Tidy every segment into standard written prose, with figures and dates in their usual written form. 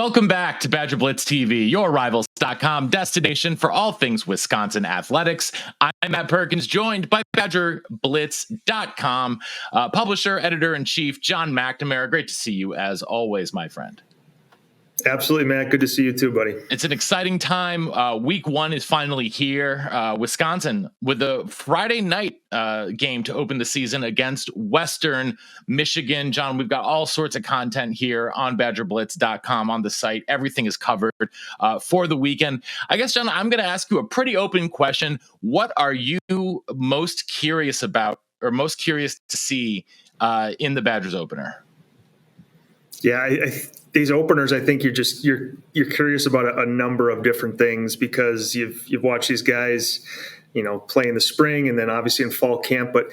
Welcome back to BadgerBlitz TV, your Rivals.com destination for all things Wisconsin athletics. I'm Matt Perkins, joined by BadgerBlitz.com publisher, editor-in-chief, John McNamara. Great to see you, as always, my friend. Absolutely, Matt. Good to see you too, buddy. It's an exciting time. Week one is finally here. Wisconsin with a Friday night game to open the season against Western Michigan. John, we've got all sorts of content here on BadgerBlitz.com on the site. Everything is covered for the weekend. I guess, John, I'm going to ask you a pretty open question. What are you most curious about or most curious to see in the Badgers opener? Yeah, these openers, I think you're curious about a number of different things because you've watched these guys, play in the spring and then obviously in fall camp. But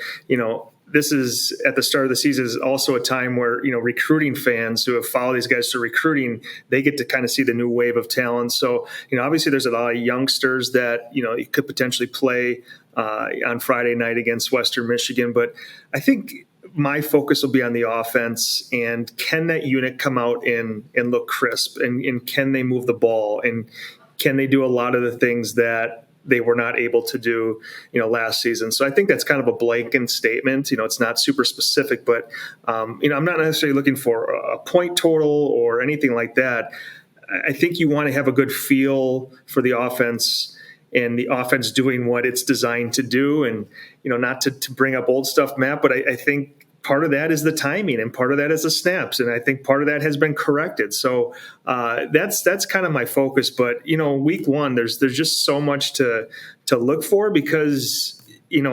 this is at the start of the season is also a time where recruiting fans who have followed these guys through recruiting, they get to kind of see the new wave of talent. So obviously there's a lot of youngsters that could potentially play on Friday night against Western Michigan. But I think my focus will be on the offense and can that unit come out and look crisp and can they move the ball and can they do a lot of the things that they were not able to do, last season. So I think that's kind of a blanket statement. It's not super specific, but, I'm not necessarily looking for a point total or anything like that. I think you want to have a good feel for the offense and the offense doing what it's designed to do. And, not to bring up old stuff, Matt, but I think part of that is the timing and part of that is the snaps. And I think part of that has been corrected. So that's kind of my focus. But, week one, there's just so much to look for because,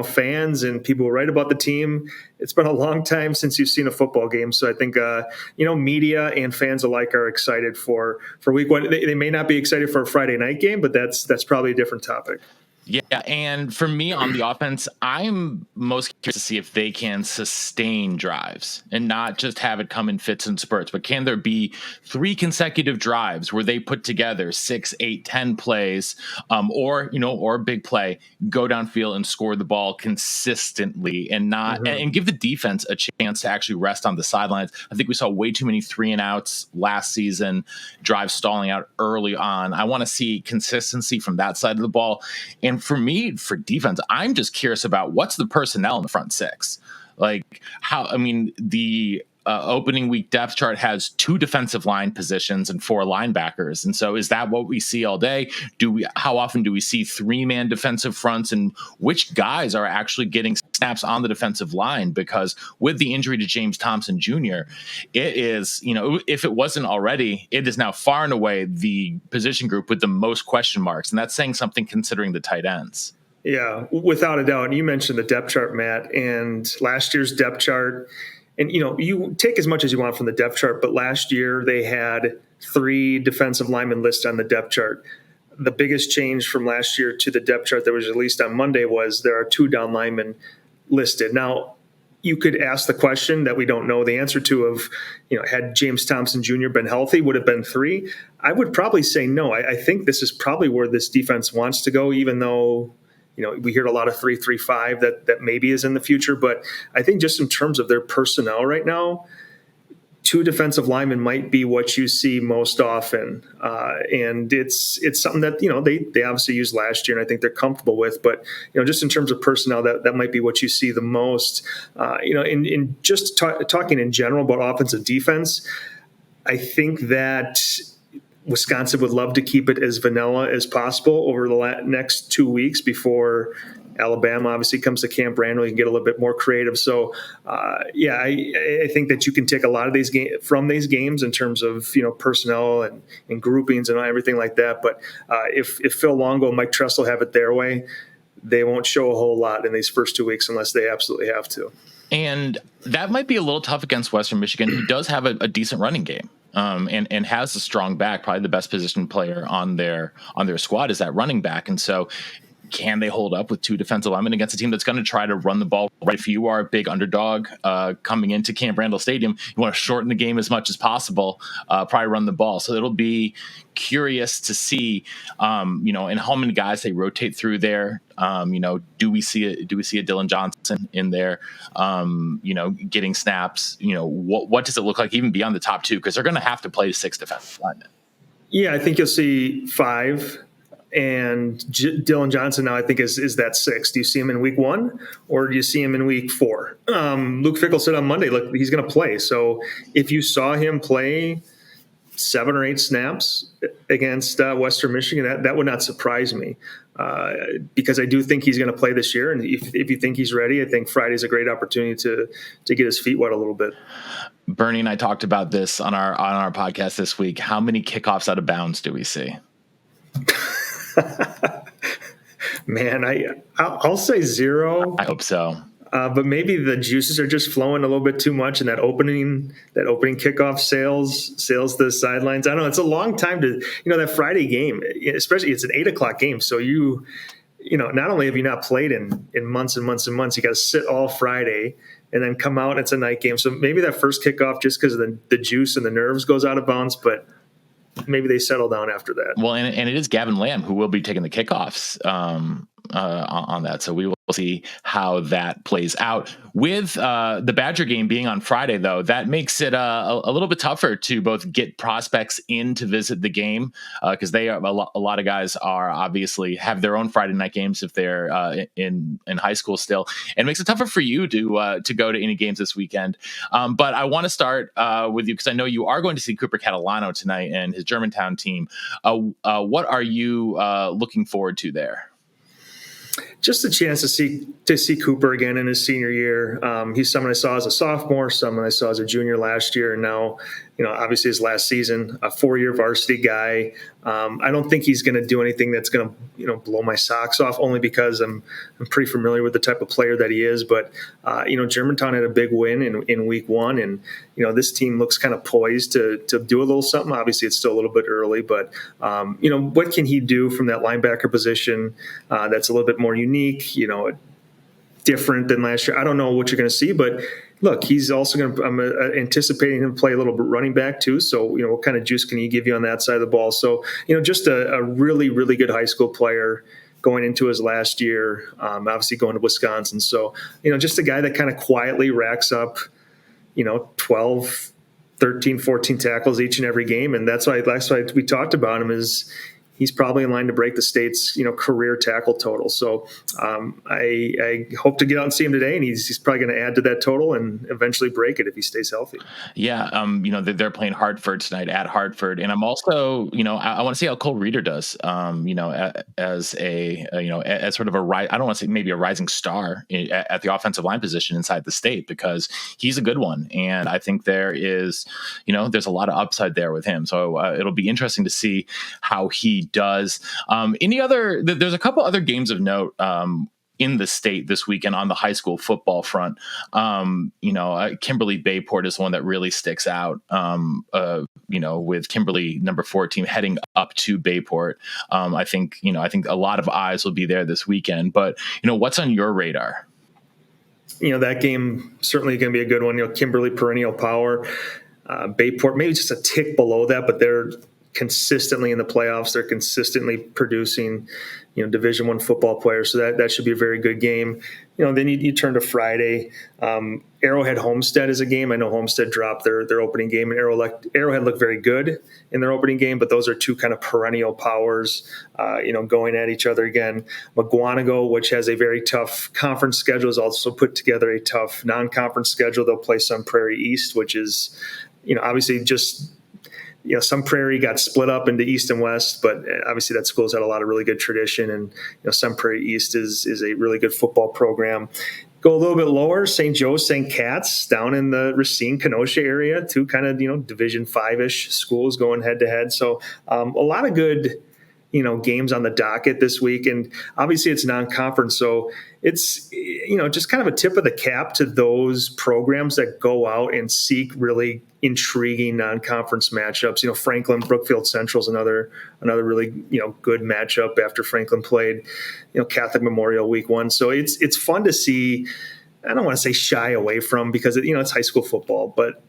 fans and people who write about the team, it's been a long time since you've seen a football game. So I think, media and fans alike are excited for week one. They may not be excited for a Friday night game, but that's probably a different topic. Yeah, and for me on the offense, I'm most curious to see if they can sustain drives and not just have it come in fits and spurts, but can there be 3 consecutive drives where they put together 6, 8, 10 plays or a big play, go downfield and score the ball consistently and not and give the defense a chance to actually rest on the sidelines. I think we saw way too many 3-and-outs last season, drives stalling out early on. I want to see consistency from that side of the ball. And for me, for defense, I'm just curious about what's the personnel in the front six. Like the opening week depth chart has 2 defensive line positions and 4 linebackers. And so is that what we see all day? How often do we see 3-man defensive fronts and which guys are actually getting snaps on the defensive line? Because with the injury to James Thompson Jr., it is, if it wasn't already, it is now far and away the position group with the most question marks. And that's saying something considering the tight ends. Yeah, without a doubt. And you mentioned the depth chart, Matt, and last year's depth chart. And, you take as much as you want from the depth chart, but last year they had 3 defensive linemen listed on the depth chart. The biggest change from last year to the depth chart that was released on Monday was there are 2 down linemen listed. Now, you could ask the question that we don't know the answer to of, had James Thompson Jr. been healthy, would have been 3? I would probably say no. I think this is probably where this defense wants to go, even though we hear a lot of 3-3-5 that maybe is in the future. But I think just in terms of their personnel right now, 2 defensive linemen might be what you see most often. And it's something that, they obviously used last year and I think they're comfortable with. But, just in terms of personnel, that might be what you see the most. In just talking in general about offense and defense, I think that Wisconsin would love to keep it as vanilla as possible over the next 2 weeks before Alabama obviously comes to Camp Randall. You can get a little bit more creative. So, I think that you can take a lot of these from these games in terms of personnel and groupings and everything like that. But if Phil Longo and Mike Tressel have it their way, they won't show a whole lot in these first 2 weeks unless they absolutely have to. And that might be a little tough against Western Michigan, who does have a decent running game. And has a strong back, probably the best position player on their squad is that running back. And so can they hold up with 2 defensive linemen against a team that's going to try to run the ball? Right. If you are a big underdog coming into Camp Randall Stadium, you want to shorten the game as much as possible, probably run the ball. So it'll be curious to see, and how many guys they rotate through there. Do we see a Dylan Johnson in there, getting snaps? What does it look like even beyond the top 2? Because they're going to have to play 6 defensive linemen. Yeah, I think you'll see 5. And Dylan Johnson now I think is that 6. Do you see him in week 1 or do you see him in week 4? Luke Fickell said on Monday, look, he's going to play. So if you saw him play 7 or 8 snaps against Western Michigan, that would not surprise me, because I do think he's going to play this year. And if you think he's ready, I think Friday's a great opportunity to get his feet wet a little bit. Bernie and I talked about this on our podcast this week. How many kickoffs out of bounds do we see? Man, I'll say 0. I hope so. But maybe the juices are just flowing a little bit too much, and that opening kickoff sails the sidelines. I don't know. It's a long time to, that Friday game, especially it's an 8:00 game. So not only have you not played in months and months and months, you got to sit all Friday and then come out and it's a night game. So maybe that first kickoff, just because of the juice and the nerves, goes out of bounds, but maybe they settle down after that. Well, and it is Gavin Lamb who will be taking the kickoffs on that. So we will see how that plays out. With the Badger game being on Friday, though, that makes it a little bit tougher to both get prospects in to visit the game, because they are a lot of guys are obviously have their own Friday night games if they're in high school still, and it makes it tougher for you to go to any games this weekend. But I want to start with you because I know you are going to see Cooper Catalano tonight and his Germantown team. What are you looking forward to there? Just a chance to see Cooper again in his senior year. He's someone I saw as a sophomore, someone I saw as a junior last year, and now, obviously his last season, a 4-year varsity guy. I don't think he's going to do anything that's going to, blow my socks off, only because I'm pretty familiar with the type of player that he is. But, Germantown had a big win in week 1, and, this team looks kind of poised to do a little something. Obviously, it's still a little bit early, but, what can he do from that linebacker position that's a little bit more unique, different than last year? I don't know what you're going to see, but look, he's also going to, I'm anticipating him to play a little bit running back too. So, what kind of juice can he give you on that side of the ball? So, just a really, really good high school player going into his last year, obviously going to Wisconsin. So, just a guy that kind of quietly racks up, 12, 13, 14 tackles each and every game. And that's why we talked about him is he's probably in line to break the state's, career tackle total. So I hope to get out and see him today, and he's probably going to add to that total and eventually break it if he stays healthy. Yeah, they're playing Hartford tonight at Hartford, and I'm also, I want to see how Cole Reeder does, as sort of I don't want to say maybe a rising star at the offensive line position inside the state, because he's a good one, and I think there is, there's a lot of upside there with him. So it'll be interesting to see how he does. There's a couple other games of note in the state this weekend on the high school football front. Kimberly Bayport is one that really sticks out, with Kimberly number 4 team heading up to Bayport. I think a lot of eyes will be there this weekend, but what's on your radar? That game certainly going to be a good one. Kimberly perennial power, Bayport maybe just a tick below that, but they're consistently in the playoffs. They're consistently producing, Division I football players. So that should be a very good game. Then you turn to Friday. Arrowhead Homestead is a game. I know Homestead dropped their opening game, and Arrowhead looked very good in their opening game, but those are two kind of perennial powers, going at each other again. McGuanago, which has a very tough conference schedule, has also put together a tough non-conference schedule. They'll play Sun Prairie East, which is, obviously just – Sun Prairie got split up into East and West, but obviously that school's had a lot of really good tradition, and Sun Prairie East is a really good football program. Go a little bit lower, St. Joe's, St. Cat's down in the Racine, Kenosha area, two kind of Division 5-ish schools going head to head. So a lot of good games on the docket this week, and obviously it's non-conference, so it's just kind of a tip of the cap to those programs that go out and seek really intriguing non-conference matchups. Franklin Brookfield Central is another really good matchup after Franklin played Catholic Memorial week 1. So it's fun to see. I don't want to say shy away from, because it's high school football, but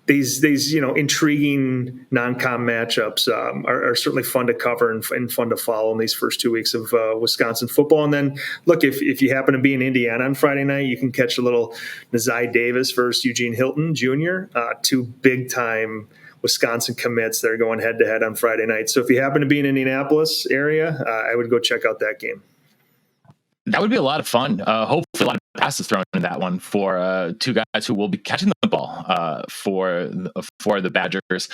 these intriguing non-com matchups are certainly fun to cover and fun to follow in these first 2 weeks of Wisconsin football. And then, look, if you happen to be in Indiana on Friday night, you can catch a little Nazai Davis versus Eugene Hilton Jr., two big-time Wisconsin commits that are going head to head on Friday night. So if you happen to be in Indianapolis area, I would go check out that game. That would be a lot of fun. Hopefully a lot of passes thrown in that one for two guys who will be catching the ball for the Badgers.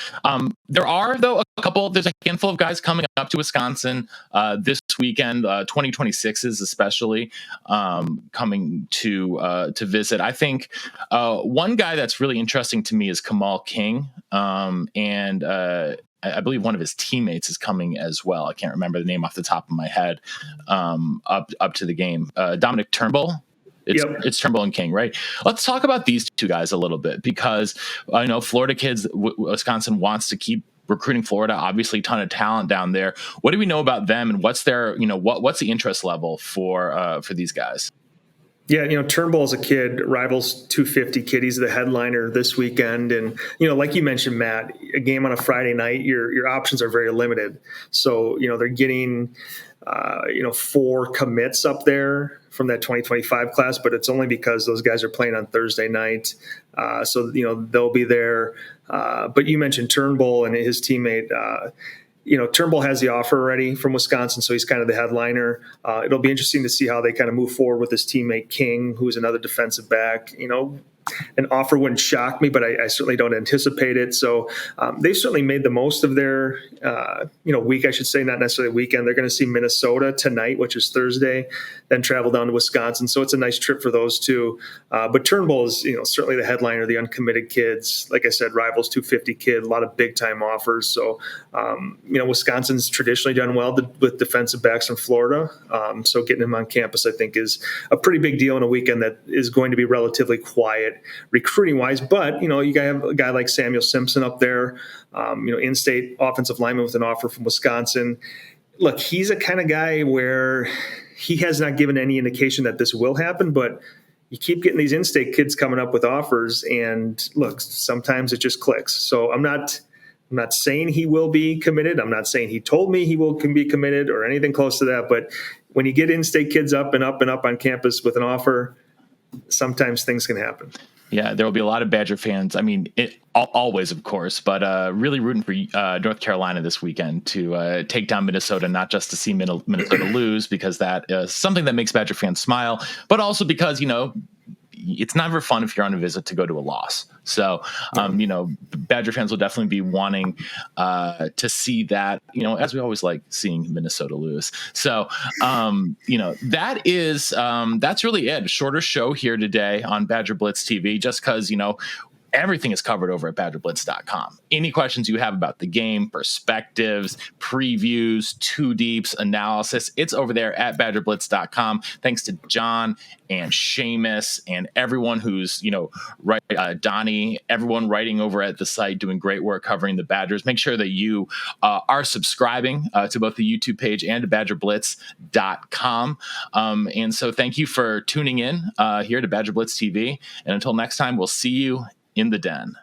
There are, though, there's a handful of guys coming up to Wisconsin this weekend, 2026s especially, coming to visit. I think one guy that's really interesting to me is Kamal King, and I believe one of his teammates is coming as well. I can't remember the name off the top of my head. Up to the game, Dominic Turnbull. It's Turnbull and King, right? Let's talk about these two guys a little bit, because I know Florida kids, Wisconsin wants to keep recruiting Florida. Obviously, ton of talent down there. What do we know about them, and what's their, what's the interest level for these guys? Yeah, Turnbull is a kid, Rivals 250 kid. He's the headliner this weekend. And, like you mentioned, Matt, a game on a Friday night, your options are very limited. So, they're getting, 4 commits up there from that 2025 class, but it's only because those guys are playing on Thursday night. So, they'll be there. But you mentioned Turnbull and his teammate, Turnbull has the offer already from Wisconsin, so he's kind of the headliner. It'll be interesting to see how they kind of move forward with his teammate King, who's another defensive back. An offer wouldn't shock me, but I certainly don't anticipate it. So they've certainly made the most of their week, I should say, not necessarily weekend. They're going to see Minnesota tonight, which is Thursday, then travel down to Wisconsin. So it's a nice trip for those two. But Turnbull is certainly the headliner, the uncommitted kids. Like I said, Rivals 250 kid, a lot of big time offers. So Wisconsin's traditionally done well with defensive backs from Florida. So getting him on campus, I think, is a pretty big deal in a weekend that is going to be relatively quiet recruiting wise. But you have a guy like Samuel Simpson up there, in-state offensive lineman with an offer from Wisconsin. Look, he's a kind of guy where he has not given any indication that this will happen, but you keep getting these in-state kids coming up with offers, and look, sometimes it just clicks. So I'm not saying he will be committed. I'm not saying he told me can be committed or anything close to that. But when you get in-state kids up and up and up on campus with an offer, sometimes things can happen. Yeah, there will be a lot of Badger fans. I mean, always, of course, but really rooting for North Carolina this weekend to take down Minnesota, not just to see Minnesota lose, because that is something that makes Badger fans smile, but also because, it's never fun if you're on a visit to go to a loss. So, Badger fans will definitely be wanting to see that, as we always like seeing Minnesota lose. So, that's really it. Shorter show here today on Badger Blitz TV, just because, everything is covered over at BadgerBlitz.com. Any questions you have about the game, perspectives, previews, two deeps, analysis, it's over there at BadgerBlitz.com. Thanks to John and Seamus and everyone who's, Donnie, everyone writing over at the site, doing great work covering the Badgers. Make sure that you are subscribing to both the YouTube page and to BadgerBlitz.com. And so thank you for tuning in here to Badger Blitz TV. And until next time, we'll see you in the den.